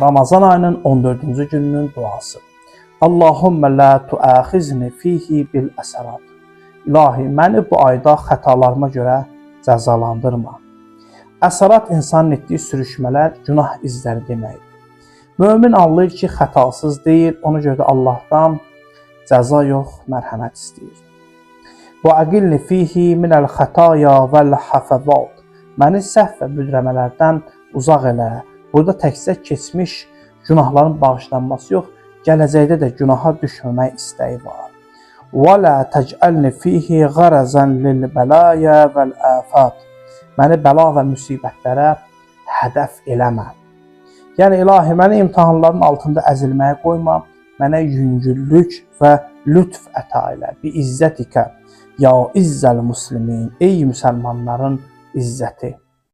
Ramazan ayının 14-cü gününün duası. Allahümme la tuaxizni fihi bil əsərat. İlahi, məni bu ayda xətalarıma görə cəzalandırma. Əsərat insanın etdiyi sürüşmələr, günah izləri deməkdir. Mömin anlayır ki, xətasız deyil, ona görə də Allahdan cəza yox, mərhəmət istəyir. Və əqilni fihi minəl xətaya vəl həfəvat. Məni səhv və büdrəmələrdən uzaq elə. Burada təkcə keçmiş günahların bağışlanması yox, gələcəkdə də günaha düşməmək istəyi var. Və la təcəlni fihi qarazan lil bəlaya vəl afat. Məni bəla və müsibətlərə hədəf eləmə. Yəni ilahi, məni imtahanların altında əzilməyə qoyma, mənə yüngüllük və lütf əta elə. Bi izzətikə ya izzəl muslimin, ey müsəlmanların izzəti.